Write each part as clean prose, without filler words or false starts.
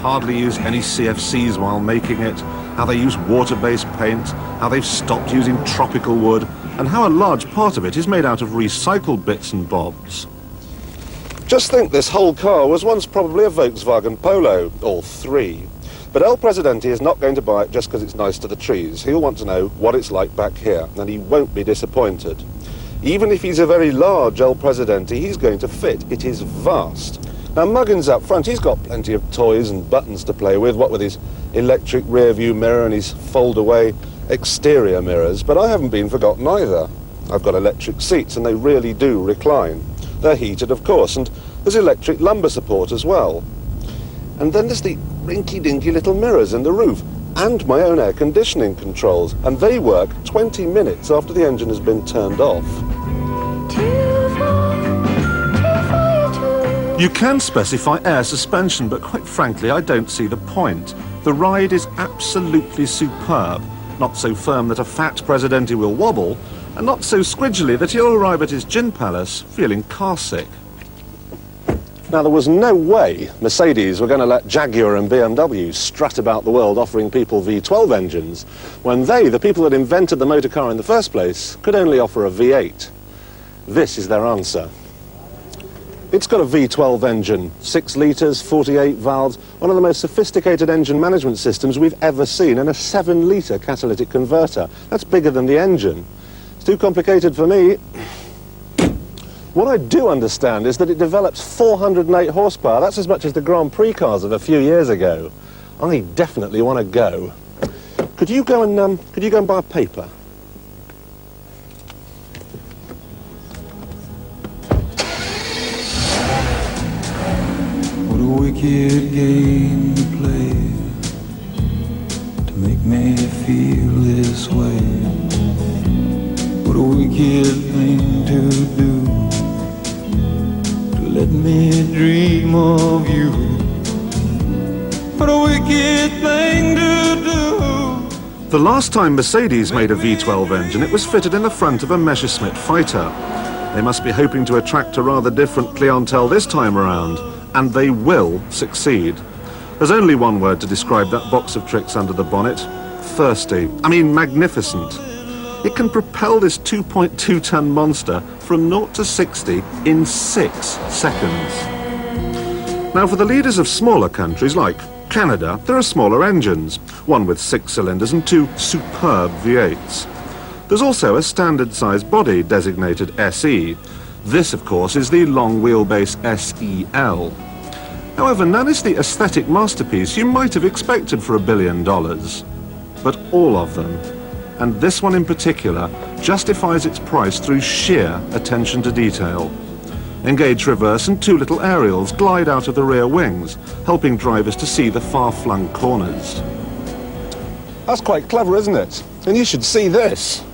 hardly use any CFCs while making it, how they use water-based paint, how they've stopped using tropical wood, and how a large part of it is made out of recycled bits and bobs. Just think this whole car was once probably a Volkswagen Polo, or three. But El Presidente is not going to buy it just because it's nice to the trees. He'll want to know what it's like back here, and he won't be disappointed. Even if he's a very large El Presidente, he's going to fit. It is vast. Now, Muggins up front, he's got plenty of toys and buttons to play with, what with his electric rear-view mirror and his fold-away exterior mirrors, but I haven't been forgotten either. I've got electric seats, and they really do recline. They're heated, of course, and there's electric lumbar support as well. And then there's the rinky-dinky little mirrors in the roof, and my own air conditioning controls, and they work 20 minutes after the engine has been turned off. You can specify air suspension, but quite frankly, I don't see the point. The ride is absolutely superb. Not so firm that a fat Presidente will wobble, and not so squidgely that he'll arrive at his gin palace feeling car sick. Now, there was no way Mercedes were going to let Jaguar and BMW strut about the world offering people V12 engines when they, the people that invented the motor car in the first place, could only offer a V8. This is their answer. It's got a V12 engine, 6 litres, 48 valves, one of the most sophisticated engine management systems we've ever seen, and a 7-litre catalytic converter. That's bigger than the engine. It's too complicated for me. What I do understand is that it develops 408 horsepower. That's as much as the Grand Prix cars of a few years ago. I definitely want to go. Could you go and buy a paper? What a wicked game to play to make me feel this way. What a wicked thing to do, to let me dream of you. What a wicked thing to do. The last time Mercedes made a V12 engine, it was fitted in the front of a Messerschmitt fighter. They must be hoping to attract a rather different clientele this time around, and they will succeed. There's only one word to describe that box of tricks under the bonnet: thirsty. I mean, magnificent. It can propel this 2.2-ton monster from 0 to 60 in 6 seconds. Now, for the leaders of smaller countries like Canada, there are smaller engines, one with 6 cylinders and 2 superb V8s. There's also a standard-sized body designated SE. This, of course, is the long-wheelbase SEL. However, none is the aesthetic masterpiece you might have expected for $1 billion. But all of them, and this one in particular, justifies its price through sheer attention to detail. Engage reverse and 2 little aerials glide out of the rear wings, helping drivers to see the far-flung corners. That's quite clever, isn't it? And you should see this.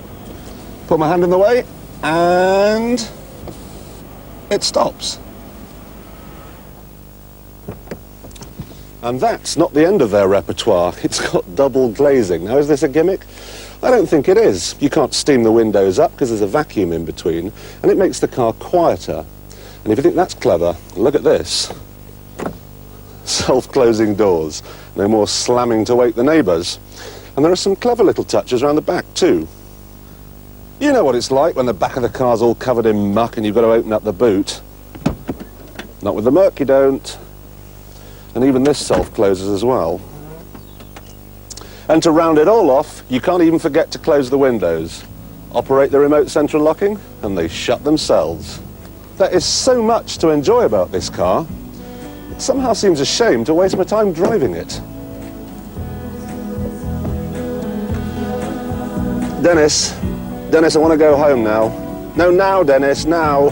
Put my hand in the way, and it stops. And that's not the end of their repertoire. It's got double glazing. Now, is this a gimmick? I don't think it is. You can't steam the windows up because there's a vacuum in between, and it makes the car quieter. And if you think that's clever, look at this. Self-closing doors. No more slamming to wake the neighbours. And there are some clever little touches around the back too. You know what it's like when the back of the car's all covered in muck and you've got to open up the boot. Not with the Merc, you don't. And even this self-closes as well. And to round it all off, you can't even forget to close the windows. Operate the remote central locking, and they shut themselves. There is so much to enjoy about this car. It somehow seems a shame to waste my time driving it. Dennis, I want to go home now. No, now, Dennis, now.